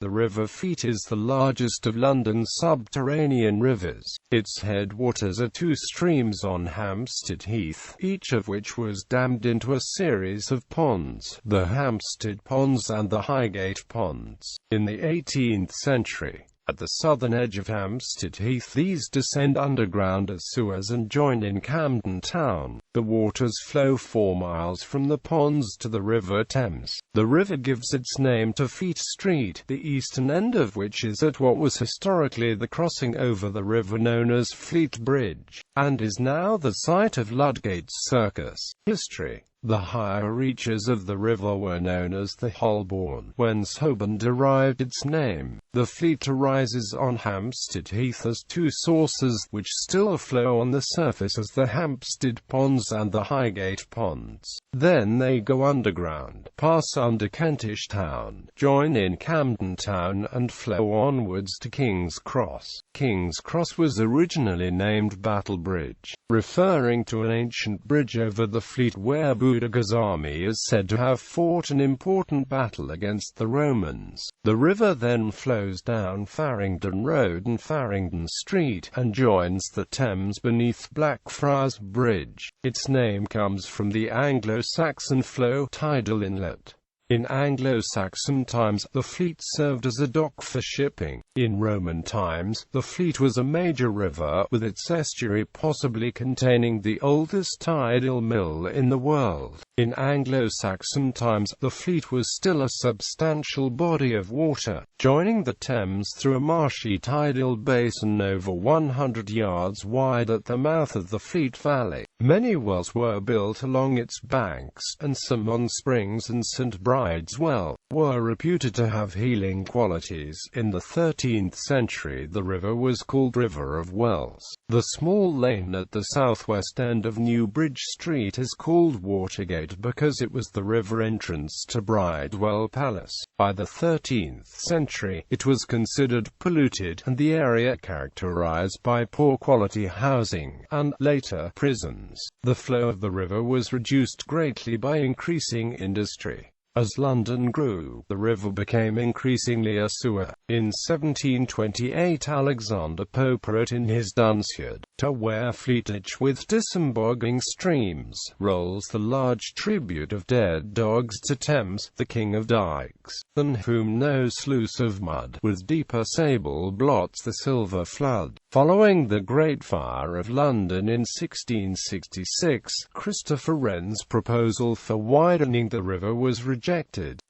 The River Thames is the largest of London's subterranean rivers. Its headwaters are two streams on Hampstead Heath, each of which was dammed into a series of ponds, the Hampstead Ponds and the Highgate Ponds. In the 18th century, at the southern edge of Hampstead Heath, these descend underground as sewers and join in Camden Town. The waters flow 4 miles from the ponds to the River Thames. The river gives its name to Fleet Street, the eastern end of which is at what was historically the crossing over the river known as Fleet Bridge, and is now the site of Ludgate's circus. History. The higher reaches of the river were known as the Holborn, whence Holborn derived its name. The Fleet arises on Hampstead Heath as two sources, which still flow on the surface as the Hampstead Ponds and the Highgate Ponds. Then they go underground, pass under Kentish Town, join in Camden Town and flow onwards to King's Cross. King's Cross was originally named Battle Bridge, referring to an ancient bridge over the Fleet where Boudicca's army is said to have fought an important battle against the Romans. The river then flows down Farringdon Road and Farringdon Street, and joins the Thames beneath Blackfriars Bridge. Its name comes from the Anglo-Saxon flow, tidal inlet. In Anglo-Saxon times, the Fleet served as a dock for shipping. In Roman times, the Fleet was a major river, with its estuary possibly containing the oldest tidal mill in the world. In Anglo-Saxon times, the Fleet was still a substantial body of water, joining the Thames through a marshy tidal basin over 100 yards wide at the mouth of the Fleet Valley. Many wells were built along its banks, and some on springs and St. Bride's Well were reputed to have healing qualities. In the 13th century, the river was called River of Wells. The small lane at the southwest end of New Bridge Street is called Watergate because it was the river entrance to Bridewell Palace. By the 13th century, it was considered polluted, and the area characterized by poor quality housing, and, later, prisons. The flow of the river was reduced greatly by increasing industry. As London grew, the river became increasingly a sewer. In 1728, Alexander Pope wrote in his Dunciad, "To where Fleetwich with disemboguing streams rolls the large tribute of dead dogs to Thames, the king of dykes, than whom no sluice of mud with deeper sable blots the silver flood." Following the Great Fire of London in 1666, Christopher Wren's proposal for widening the river was rejected.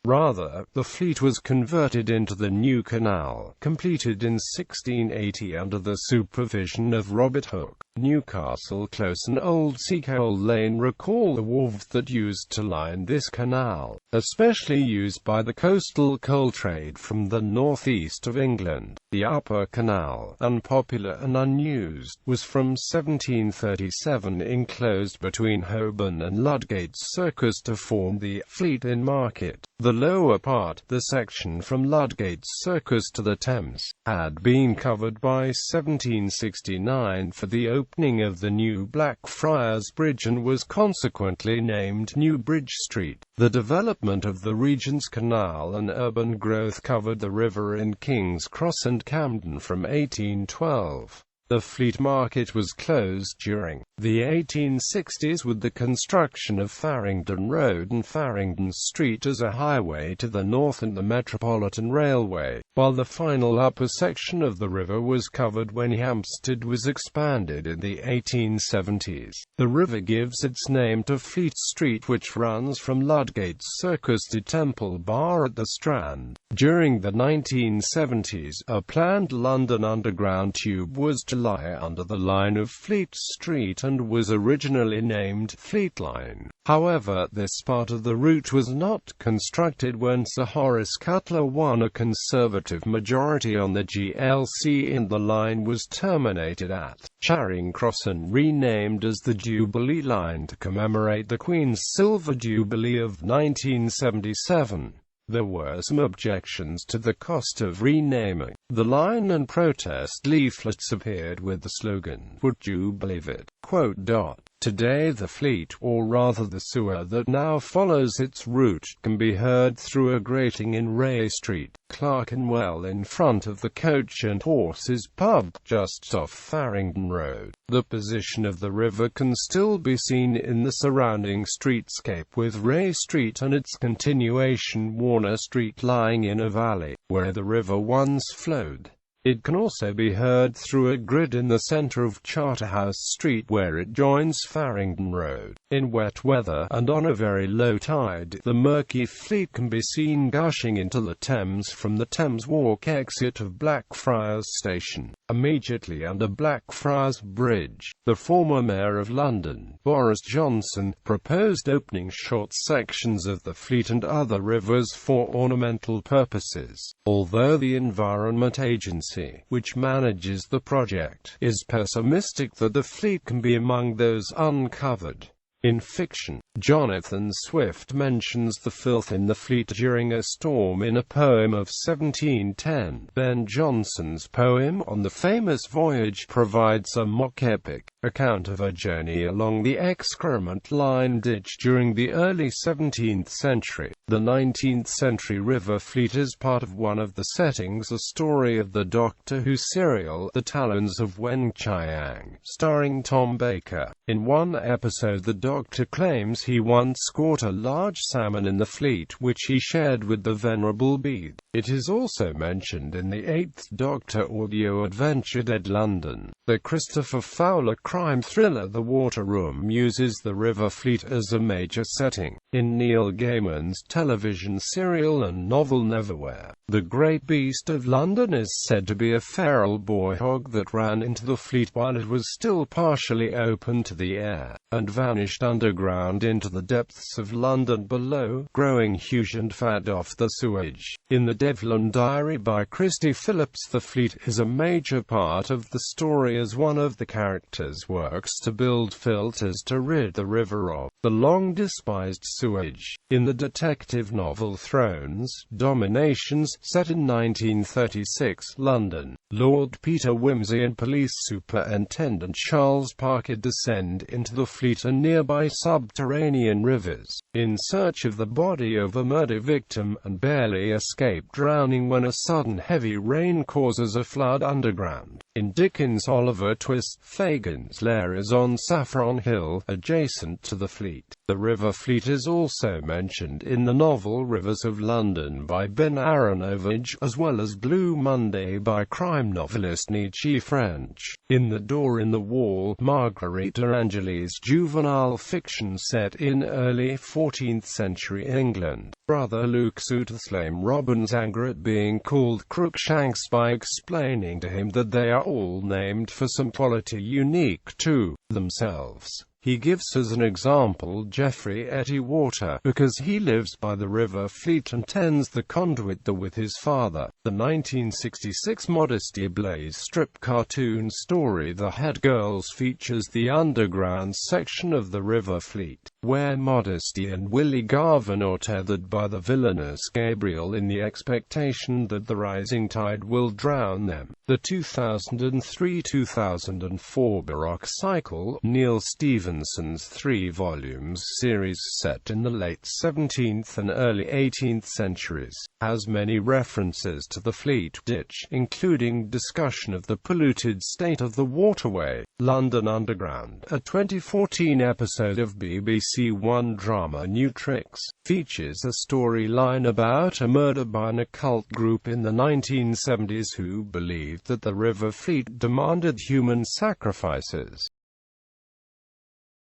Rather, the Fleet was converted into the new canal, completed in 1680 under the supervision of Robert Hooke. Newcastle Close and Old Seacoal Lane recall the wharves that used to line this canal, especially used by the coastal coal trade from the northeast of England. The Upper Canal, unpopular and unused, was from 1737 enclosed between Holborn and Ludgate's circus to form the Fleet Inn Market. The lower part, the section from Ludgate's circus to the Thames, had been covered by 1769 for the opening of the new Blackfriars Bridge and was consequently named New Bridge Street. The development of the Regent's Canal and urban growth covered the river in King's Cross and Camden from 1812. The Fleet Market was closed during the 1860s with the construction of Farringdon Road and Farringdon Street as a highway to the north and the Metropolitan Railway, while the final upper section of the river was covered when Hampstead was expanded in the 1870s. The river gives its name to Fleet Street, which runs from Ludgate's Circus to Temple Bar at the Strand. During the 1970s, a planned London Underground tube was to lie under the line of Fleet Street and was originally named Fleet Line. However, this part of the route was not constructed when Sir Horace Cutler won a Conservative majority on the GLC and the line was terminated at Charing Cross and renamed as the Jubilee Line to commemorate the Queen's Silver Jubilee of 1977. There were some objections to the cost of renaming the line, and protest leaflets appeared with the slogan, "Would you believe it?" Today the Fleet, or rather the sewer that now follows its route, can be heard through a grating in Ray Street, Clerkenwell, in front of the Coach and Horses pub, just off Farringdon Road. The position of the river can still be seen in the surrounding streetscape, with Ray Street and its continuation Warner Street lying in a valley, where the river once flowed. It can also be heard through a grid in the centre of Charterhouse Street, where it joins Farringdon Road. In wet weather, and on a very low tide, the murky Fleet can be seen gushing into the Thames from the Thames Walk exit of Blackfriars Station, immediately under Blackfriars Bridge. The former Mayor of London, Boris Johnson, proposed opening short sections of the Fleet and other rivers for ornamental purposes, although the Environment Agency, which manages the project, is pessimistic that the Fleet can be among those uncovered. In fiction, Jonathan Swift mentions the filth in the Fleet during a storm in a poem of 1710. Ben Jonson's poem On the Famous Voyage provides a mock-epic account of a journey along the excrement line ditch during the early 17th century. The 19th century River Fleet is part of one of the settings, a story of the Doctor Who serial The Talons of Wen Chiang, starring Tom Baker. In one episode, the Doctor claims he once caught a large salmon in the Fleet, which he shared with the Venerable Bede. It is also mentioned in the 8th Doctor audio adventure Dead London. The Christopher Fowler crime thriller The Water Room uses the River Fleet as a major setting. In Neil Gaiman's television serial and novel Neverwhere, the Great Beast of London is said to be a feral boar hog that ran into the Fleet while it was still partially open to the air, and vanished underground into the depths of London below, growing huge and fat off the sewage. In the Devlin Diary by Christy Phillips, the Fleet is a major part of the story as one of the characters works to build filters to rid the river of the long-despised sewage. In the detective novel Thrones, Dominations, set in 1936 London, Lord Peter Wimsey and Police Superintendent Charles Parker descend into the Fleet and nearby subterranean rivers, in search of the body of a murder victim, and barely escape drowning when a sudden heavy rain causes a flood underground. In Dickens' Oliver Twist, Fagin's lair is on Saffron Hill, adjacent to the Fleet. The River Fleet is also mentioned in the novel Rivers of London by Ben Aronovich, as well as Blue Monday by crime novelist Nietzsche French. In The Door in the Wall, Margherita Angeli's juvenile fiction set in early 14th century England, brother Luke soothes lame Robin's anger at being called Crookshanks by explaining to him that they are all named for some quality unique to themselves. He gives as an example Geoffrey Ettywater, because he lives by the River Fleet and tends the conduit there with his father. The 1966 Modesty Blaze strip cartoon story The Head Girls features the underground section of the River Fleet, where Modesty and Willie Garvin are tethered by the villainous Gabriel in the expectation that the rising tide will drown them. The 2003-2004 Baroque Cycle, Neil Stevenson's 3 volumes series set in the late 17th and early 18th centuries, has many references to the Fleet ditch, including discussion of the polluted state of the waterway. London Underground, a 2014 episode of BBC One drama New Tricks, features a storyline about a murder by an occult group in the 1970s who believed that the River Fleet demanded human sacrifices.